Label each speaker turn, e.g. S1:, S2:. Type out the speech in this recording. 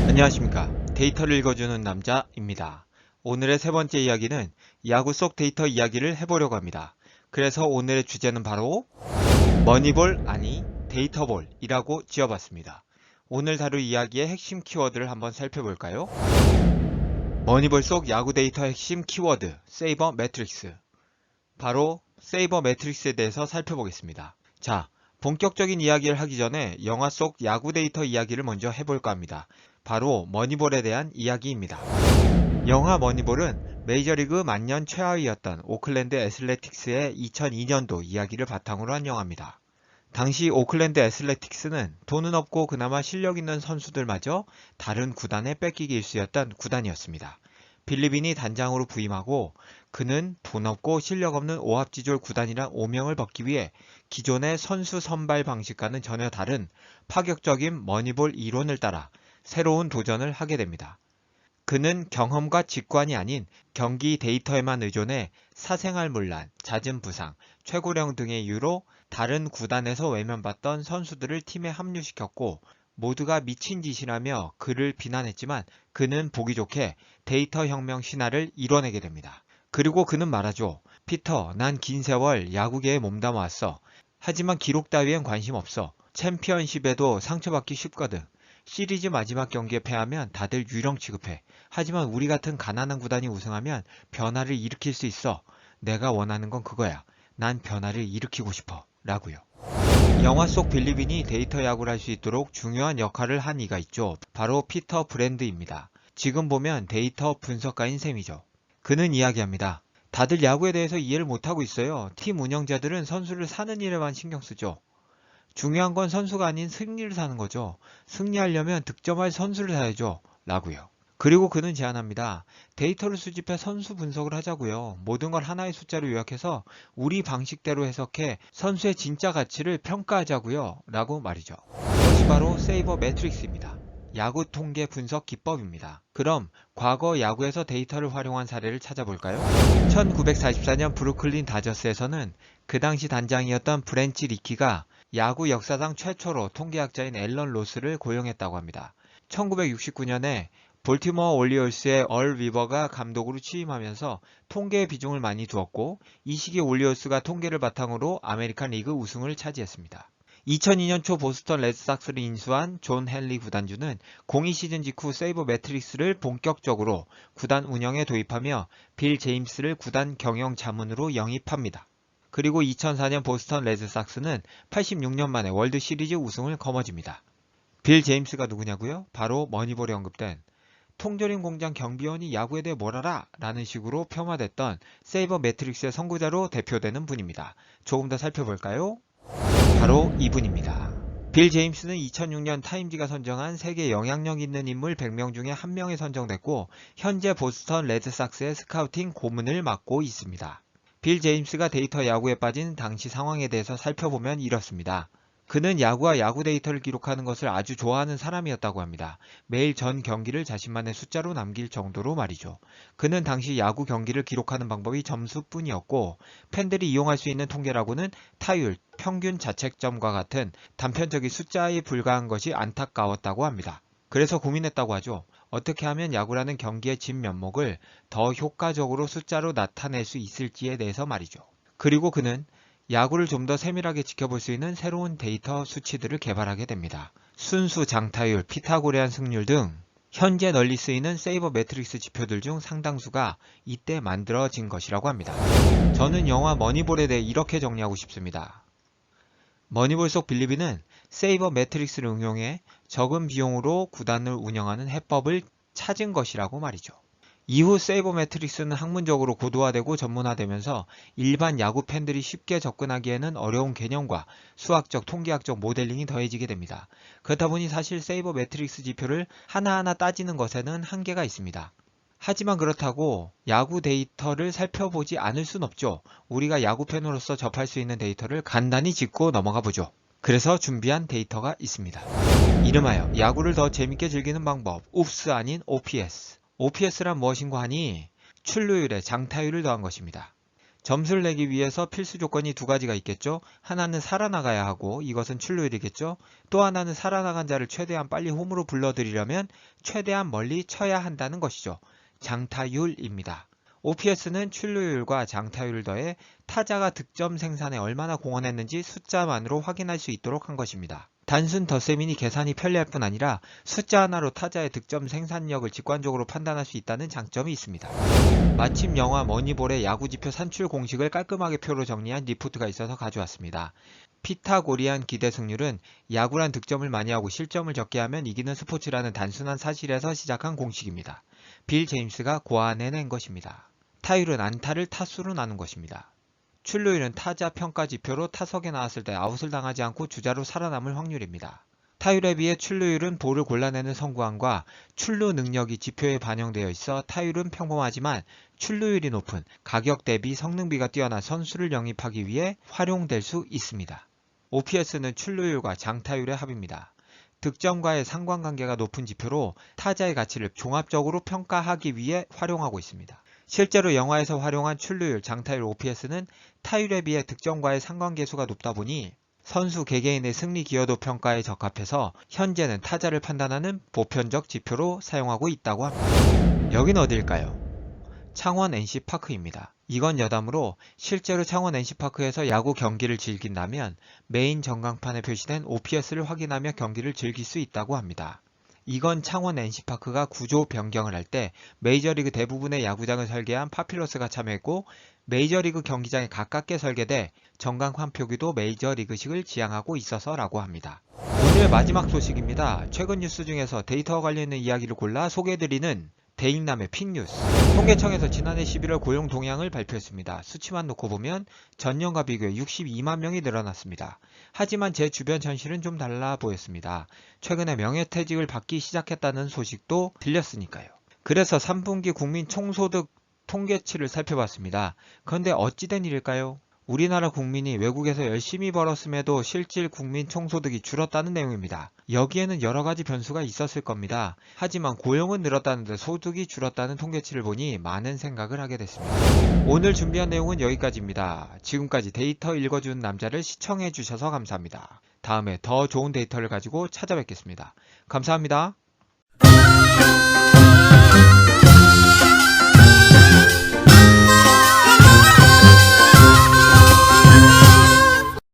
S1: 안녕하십니까. 데이터를 읽어주는 남자입니다. 오늘의 세 번째 이야기는 야구 속 데이터 이야기를 해보려고 합니다. 그래서 오늘의 주제는 바로 머니볼 아니 데이터볼이라고 지어봤습니다. 오늘 다룰 이야기의 핵심 키워드를 한번 살펴볼까요? 머니볼 속 야구 데이터 핵심 키워드 세이버 매트릭스. 바로 세이버 매트릭스에 대해서 살펴보겠습니다. 자, 본격적인 이야기를 하기 전에 영화 속 야구 데이터 이야기를 먼저 해볼까 합니다. 바로 머니볼에 대한 이야기입니다. 영화 머니볼은 메이저리그 만년 최하위였던 오클랜드 애슬레틱스의 2002년도 이야기를 바탕으로 한 영화입니다. 당시 오클랜드 애슬레틱스는 돈은 없고 그나마 실력 있는 선수들마저 다른 구단에 뺏기기 일쑤였던 구단이었습니다. 빌리빈이 단장으로 부임하고 그는 돈 없고 실력 없는 오합지졸 구단이란 오명을 벗기 위해 기존의 선수 선발 방식과는 전혀 다른 파격적인 머니볼 이론을 따라 새로운 도전을 하게 됩니다. 그는 경험과 직관이 아닌 경기 데이터에만 의존해 사생활 문란, 잦은 부상, 최고령 등의 이유로 다른 구단에서 외면받던 선수들을 팀에 합류시켰고 모두가 미친 짓이라며 그를 비난했지만 그는 보기 좋게 데이터 혁명 신화를 이뤄내게 됩니다. 그리고 그는 말하죠. 피터, 난 긴 세월 야구계에 몸담아왔어. 하지만 기록 따위엔 관심 없어. 챔피언십에도 상처받기 쉽거든. 시리즈 마지막 경기에 패하면 다들 유령 취급해. 하지만 우리 같은 가난한 구단이 우승하면 변화를 일으킬 수 있어. 내가 원하는 건 그거야. 난 변화를 일으키고 싶어. 라고요. 영화 속 빌리빈이 데이터 야구를 할 수 있도록 중요한 역할을 한 이가 있죠. 바로 피터 브랜드입니다. 지금 보면 데이터 분석가인 셈이죠. 그는 이야기합니다. 다들 야구에 대해서 이해를 못하고 있어요. 팀 운영자들은 선수를 사는 일에만 신경 쓰죠. 중요한 건 선수가 아닌 승리를 사는 거죠. 승리하려면 득점할 선수를 사야죠. 라고요. 그리고 그는 제안합니다. 데이터를 수집해 선수 분석을 하자고요. 모든 걸 하나의 숫자로 요약해서 우리 방식대로 해석해 선수의 진짜 가치를 평가하자고요. 라고 말이죠. 이것이 바로 세이버 매트릭스입니다. 야구 통계 분석 기법입니다. 그럼 과거 야구에서 데이터를 활용한 사례를 찾아볼까요? 1944년 브루클린 다저스에서는 그 당시 단장이었던 브렌치 리키가 야구 역사상 최초로 통계학자인 앨런 로스를 고용했다고 합니다. 1969년에 볼티모어 올리오스의 얼 위버가 감독으로 취임하면서 통계의 비중을 많이 두었고 이 시기 올리오스가 통계를 바탕으로 아메리칸 리그 우승을 차지했습니다. 2002년 초 보스턴 레드삭스를 인수한 존 헨리 구단주는 02 시즌 직후 세이버 매트릭스를 본격적으로 구단 운영에 도입하며 빌 제임스를 구단 경영 자문으로 영입합니다. 그리고 2004년 보스턴 레드삭스는 86년 만에 월드 시리즈 우승을 거머쥡니다. 빌 제임스가 누구냐고요? 바로 머니볼에 언급된 통조림 공장 경비원이 야구에 대해 뭘 알아? 라는 식으로 폄하됐던 세이버 매트릭스의 선구자로 대표되는 분입니다. 조금 더 살펴볼까요? 바로 이분입니다. 빌 제임스는 2006년 타임지가 선정한 세계 영향력 있는 인물 100명 중에 한 명에 선정됐고 현재 보스턴 레드삭스의 스카우팅 고문을 맡고 있습니다. 빌 제임스가 데이터 야구에 빠진 당시 상황에 대해서 살펴보면 이렇습니다. 그는 야구와 야구 데이터를 기록하는 것을 아주 좋아하는 사람이었다고 합니다. 매일 전 경기를 자신만의 숫자로 남길 정도로 말이죠. 그는 당시 야구 경기를 기록하는 방법이 점수뿐이었고 팬들이 이용할 수 있는 통계라고는 타율, 평균 자책점과 같은 단편적인 숫자에 불과한 것이 안타까웠다고 합니다. 그래서 고민했다고 하죠. 어떻게 하면 야구라는 경기의 진면목을 더 효과적으로 숫자로 나타낼 수 있을지에 대해서 말이죠. 그리고 그는 야구를 좀 더 세밀하게 지켜볼 수 있는 새로운 데이터 수치들을 개발하게 됩니다. 순수 장타율, 피타고레안 승률 등 현재 널리 쓰이는 세이버 매트릭스 지표들 중 상당수가 이때 만들어진 것이라고 합니다. 저는 영화 머니볼에 대해 이렇게 정리하고 싶습니다. 머니볼 속 빌리빈은 세이버 매트릭스를 응용해 적은 비용으로 구단을 운영하는 해법을 찾은 것이라고 말이죠. 이후 세이버 매트릭스는 학문적으로 고도화되고 전문화되면서 일반 야구 팬들이 쉽게 접근하기에는 어려운 개념과 수학적, 통계학적 모델링이 더해지게 됩니다. 그렇다 보니 사실 세이버 매트릭스 지표를 하나하나 따지는 것에는 한계가 있습니다. 하지만 그렇다고 야구 데이터를 살펴보지 않을 순 없죠. 우리가 야구 팬으로서 접할 수 있는 데이터를 간단히 짚고 넘어가 보죠. 그래서 준비한 데이터가 있습니다. 이름하여 야구를 더 재밌게 즐기는 방법, 옵스 아닌 OPS. OPS란 무엇인가 하니 출루율에 장타율을 더한 것입니다. 점수를 내기 위해서 필수 조건이 두 가지가 있겠죠. 하나는 살아나가야 하고 이것은 출루율이겠죠. 또 하나는 살아나간 자를 최대한 빨리 홈으로 불러들이려면 최대한 멀리 쳐야 한다는 것이죠. 장타율입니다. OPS는 출루율과 장타율을 더해 타자가 득점 생산에 얼마나 공헌했는지 숫자만으로 확인할 수 있도록 한 것입니다. 단순 덧셈이니 계산이 편리할 뿐 아니라 숫자 하나로 타자의 득점 생산력을 직관적으로 판단할 수 있다는 장점이 있습니다. 마침 영화 머니볼의 야구지표 산출 공식을 깔끔하게 표로 정리한 리포트가 있어서 가져왔습니다. 피타고리안 기대 승률은 야구란 득점을 많이 하고 실점을 적게 하면 이기는 스포츠라는 단순한 사실에서 시작한 공식입니다. 빌 제임스가 고안해낸 것입니다. 타율은 안타를 타수로 나눈 것입니다. 출루율은 타자 평가 지표로 타석에 나왔을 때 아웃을 당하지 않고 주자로 살아남을 확률입니다. 타율에 비해 출루율은 볼을 골라내는 성구함과 출루 능력이 지표에 반영되어 있어 타율은 평범하지만 출루율이 높은 가격 대비 성능비가 뛰어난 선수를 영입하기 위해 활용될 수 있습니다. OPS는 출루율과 장타율의 합입니다. 득점과의 상관관계가 높은 지표로 타자의 가치를 종합적으로 평가하기 위해 활용하고 있습니다. 실제로 영화에서 활용한 출루율, 장타율, OPS는 타율에 비해 득점과의 상관계수가 높다 보니 선수 개개인의 승리 기여도 평가에 적합해서 현재는 타자를 판단하는 보편적 지표로 사용하고 있다고 합니다. 여긴 어딜까요? 창원 NC파크입니다. 이건 여담으로 실제로 창원 NC파크에서 야구 경기를 즐긴다면 메인 전광판에 표시된 OPS를 확인하며 경기를 즐길 수 있다고 합니다. 이건 창원 NC파크가 구조 변경을 할 때 메이저리그 대부분의 야구장을 설계한 파필러스가 참여했고 메이저리그 경기장에 가깝게 설계돼 전광판 표기도 메이저리그식을 지향하고 있어서라고 합니다. 오늘 마지막 소식입니다. 최근 뉴스 중에서 데이터와 관련된 이야기를 골라 소개해드리는 대익남의 픽뉴스. 통계청에서 지난해 11월 고용 동향을 발표했습니다. 수치만 놓고 보면 전년과 비교해 62만 명이 늘어났습니다. 하지만 제 주변 현실은 좀 달라 보였습니다. 최근에 명예퇴직을 받기 시작했다는 소식도 들렸으니까요. 그래서 3분기 국민 총소득 통계치를 살펴봤습니다. 그런데 어찌된 일일까요? 우리나라 국민이 외국에서 열심히 벌었음에도 실질 국민 총소득이 줄었다는 내용입니다. 여기에는 여러 가지 변수가 있었을 겁니다. 하지만 고용은 늘었다는데 소득이 줄었다는 통계치를 보니 많은 생각을 하게 됐습니다. 오늘 준비한 내용은 여기까지입니다. 지금까지 데이터 읽어주는 남자를 시청해주셔서 감사합니다. 다음에 더 좋은 데이터를 가지고 찾아뵙겠습니다. 감사합니다.